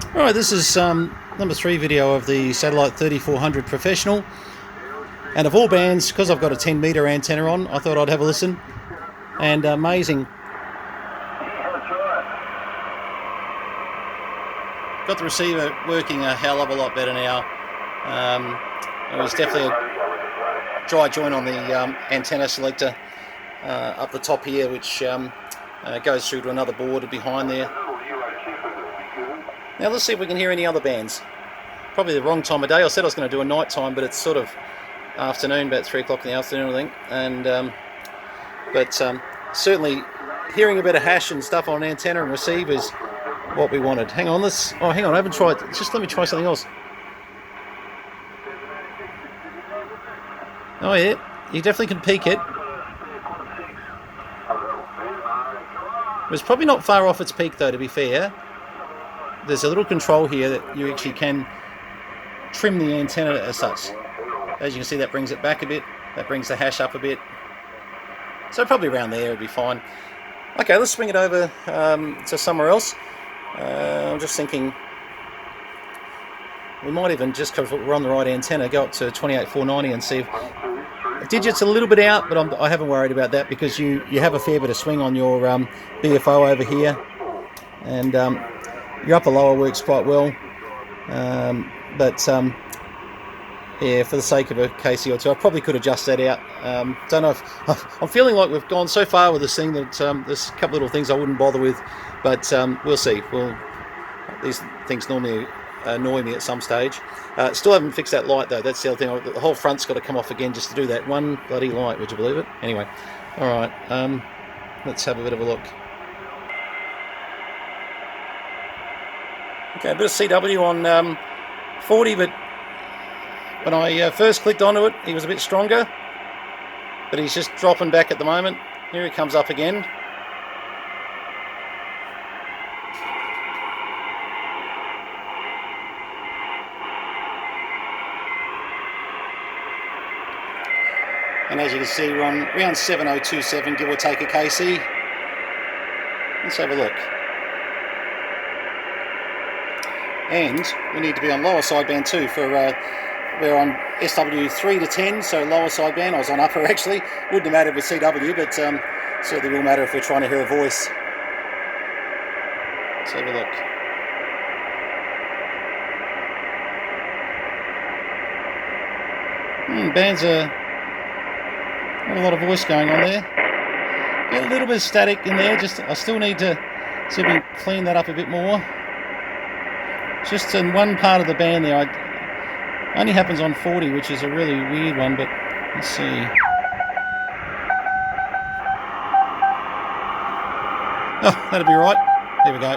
Alright, this is number 3 video of the Satellite 3400 Professional, and of all bands, because I've got a 10 metre antenna on, I thought I'd have a listen. And amazing, got the receiver working a hell of a lot better now. There's definitely a dry joint on the antenna selector up the top here, which goes through to another board behind there. Now let's see if we can hear any other bands. Probably the wrong time of day. I said I was going to do a night time, but it's sort of afternoon, about 3 o'clock in the afternoon, I think. And but certainly hearing a bit of hash and stuff on antenna and receive is what we wanted. Hang on, I haven't tried. Just let me try something else. Oh yeah, you definitely can peak it. It's probably not far off its peak though, to be fair. There's a little control here that you actually can trim the antenna as such. As you can see, that brings it back a bit, that brings the hash up a bit. So probably around there would be fine. Okay, let's swing it over to somewhere else. I'm just thinking we might even, just because we're on the right antenna, go up to 28490 and see if the digit's a little bit out, but I haven't worried about that because you have a fair bit of swing on your BFO over here, and your upper lower works quite well, but yeah, for the sake of a KC or two, I probably could adjust that out. Don't know if I'm feeling like we've gone so far with this thing that there's a couple little things I wouldn't bother with, but we'll see. These things normally annoy me at some stage. Still haven't fixed that light though. That's the other thing. The whole front's got to come off again just to do that one bloody light. Would you believe it? Anyway, all right. Let's have a bit of a look. Okay, a bit of CW on 40, but when I first clicked onto it, he was a bit stronger, but he's just dropping back at the moment. Here he comes up again. And as you can see, we're on around 7027, give or take a KC. Let's have a look. And we need to be on lower sideband too. We're on SW 3 to 10, so lower sideband. I was on upper actually. Wouldn't have mattered with CW, but certainly will matter if we're trying to hear a voice. Let's have a look. Bands are not a lot of voice going on there. Get a little bit of static in there. I still need to see if we can clean that up a bit more. Just in one part of the band there, only happens on 40, which is a really weird one, but let's see. Oh, that'll be right. There we go.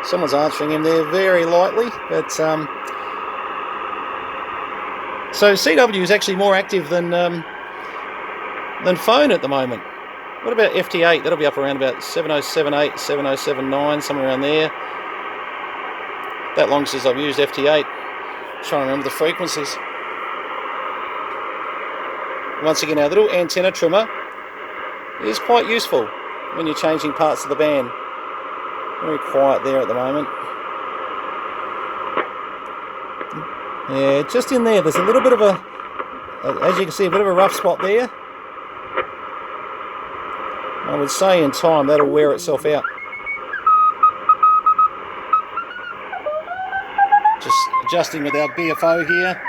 Someone's answering him there very lightly, but so CW is actually more active than phone at the moment. What about FT8? That'll be up around about 7078, 7079, somewhere around there. That long since I've used FT8. Trying to remember the frequencies. Once again, our little antenna trimmer is quite useful when you're changing parts of the band. Very quiet there at the moment. Yeah, just in there, there's a little bit of as you can see, a bit of a rough spot there. I would say in time that'll wear itself out. Just adjusting with our BFO here.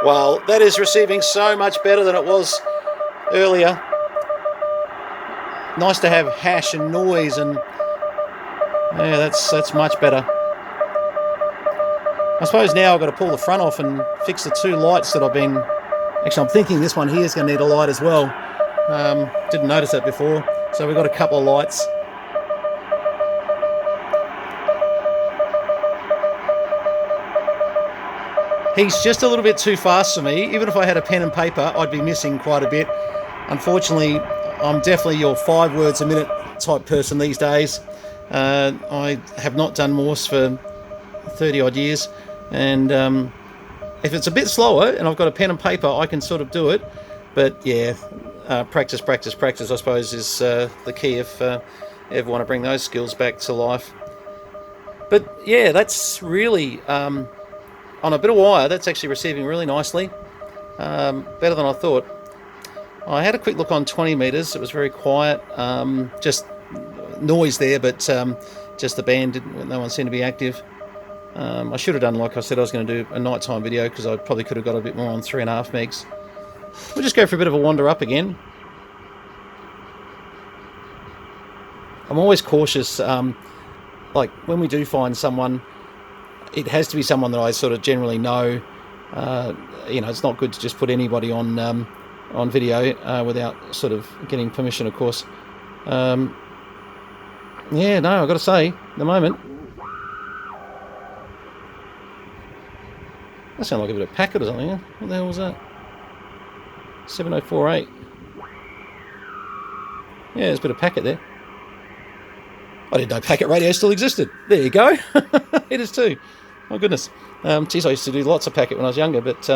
Well, that is receiving so much better than it was earlier. Nice to have hash and noise, and yeah, that's much better. I suppose now I've got to pull the front off and fix the 2 lights that I've been... Actually, I'm thinking this one here is going to need a light as well. Didn't notice that before. So we've got a couple of lights. He's just a little bit too fast for me. Even if I had a pen and paper, I'd be missing quite a bit. Unfortunately, I'm definitely your 5 words a minute type person these days. I have not done Morse for 30 odd years, and if it's a bit slower and I've got a pen and paper, I can sort of do it. But yeah, practice, I suppose, is the key if ever want to bring those skills back to life. But yeah, that's really, on a bit of wire, that's actually receiving really nicely. Better than I thought. I had a quick look on 20 metres. It was very quiet. Just noise there, but just the band, no one seemed to be active. I should have done, like I said, I was going to do a nighttime video because I probably could have got a bit more on 3.5 megs. We'll just go for a bit of a wander up again. I'm always cautious, like when we do find someone, it has to be someone that I sort of generally know. You know, it's not good to just put anybody on video without sort of getting permission, of course. Yeah, no, I've got to say, at the moment, that sounded like a bit of packet or something. Yeah? What the hell was that? 7048. Yeah, there's a bit of packet there. I didn't know packet radio still existed. There you go. It is too. My goodness. Geez, I used to do lots of packet when I was younger, but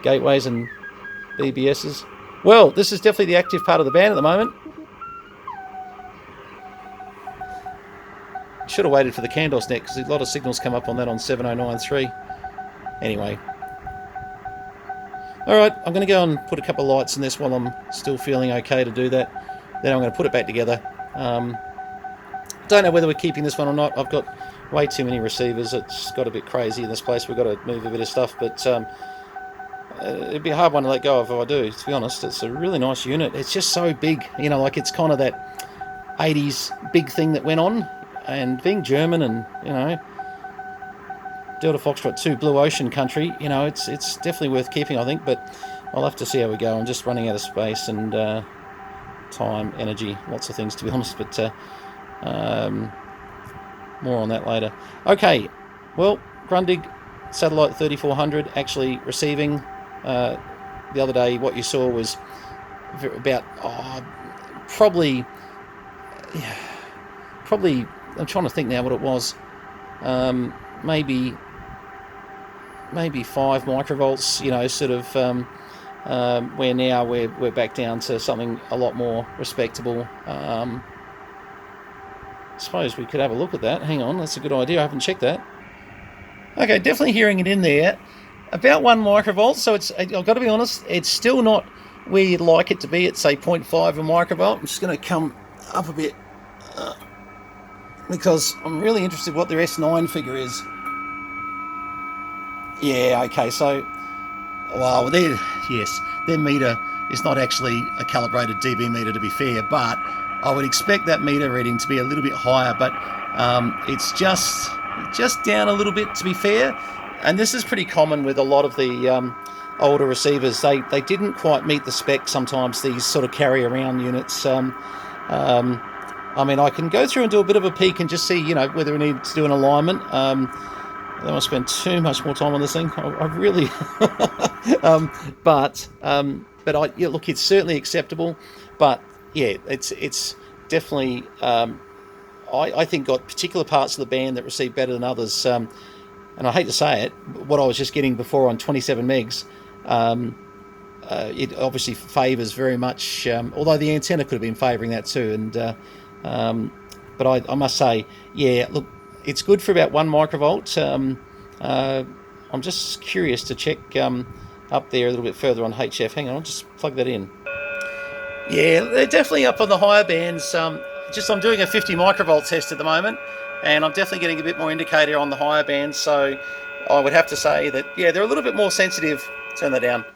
gateways and BBSs. Well, this is definitely the active part of the band at the moment. Should have waited for the Candos net because a lot of signals come up on that on 7093. Anyway. Alright, I'm going to go and put a couple of lights in this while I'm still feeling okay to do that. Then I'm going to put it back together. Don't know whether we're keeping this one or not. I've got way too many receivers. It's got a bit crazy in this place. We've got to move a bit of stuff, but it'd be a hard one to let go of if I do, to be honest. It's a really nice unit. It's just so big. You know, like it's kind of that 80s big thing that went on. And being German and, you know, Delta Foxtrot 2 Blue Ocean country, you know, it's definitely worth keeping, I think, but I'll have to see how we go. I'm just running out of space and time, energy, lots of things, to be honest, but more on that later. Okay, well, Grundig Sattelit 3400 actually receiving. The other day, what you saw was about probably, I'm trying to think now what it was. Maybe 5 microvolts. You know, sort of where now we're back down to something a lot more respectable. I suppose we could have a look at that. Hang on, that's a good idea. I haven't checked that. Okay, definitely hearing it in there. About 1 microvolt. So it's, I've got to be honest, it's still not where you'd like it to be at, say, 0.5 a microvolt. I'm just going to come up a bit because I'm really interested what their S9 figure is. Yeah, okay, so, well, their meter is not actually a calibrated dB meter, to be fair, but I would expect that meter reading to be a little bit higher, but it's just down a little bit, to be fair. And this is pretty common with a lot of the older receivers. They didn't quite meet the spec sometimes, these sort of carry around units. I mean, I can go through and do a bit of a peek and just see, you know, whether we need to do an alignment. I don't want to spend too much more time on this thing. I really, but yeah, look, it's certainly acceptable. But yeah, it's definitely, I think, got particular parts of the band that receive better than others. And I hate to say it, what I was just getting before on 27 megs, it obviously favours very much. Although the antenna could have been favouring that too, and but I must say, yeah, look, it's good for about 1 microvolt. I'm just curious to check up there a little bit further on HF. Hang on, I'll just plug that in. Yeah, they're definitely up on the higher bands. I'm doing a 50 microvolt test at the moment, and I'm definitely getting a bit more indicator on the higher bands. So I would have to say that, yeah, they're a little bit more sensitive. Turn that down.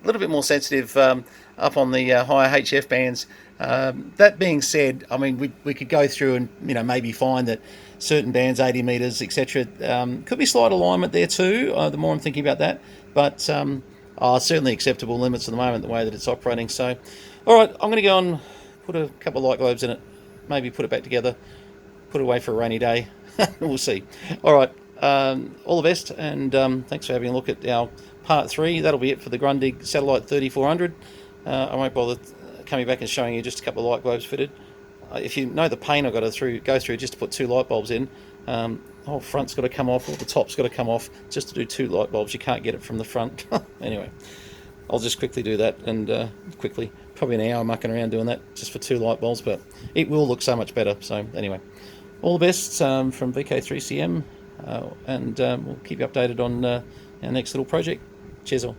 A little bit more sensitive up on the higher HF bands. That being said, I mean, we could go through and, you know, maybe find that certain bands, 80 meters, etc., could be slight alignment there too. The more I'm thinking about that, but certainly acceptable limits at the moment, the way that it's operating. So, all right, I'm going to go and put a couple of light globes in it, maybe put it back together, put it away for a rainy day. We'll see. All right, All the best, and thanks for having a look at our part 3. That'll be it for the Grundig Sattelit 3400. I won't bother coming back and showing you just a couple of light globes fitted. If you know the pain I've got to go through just to put 2 light bulbs in, the whole front's got to come off, all the top's got to come off just to do 2 light bulbs. You can't get it from the front. Anyway, I'll just quickly do that, and probably an hour mucking around doing that just for 2 light bulbs, but it will look so much better. So anyway, all the best from VK3CM, and we'll keep you updated on our next little project. Cheers all.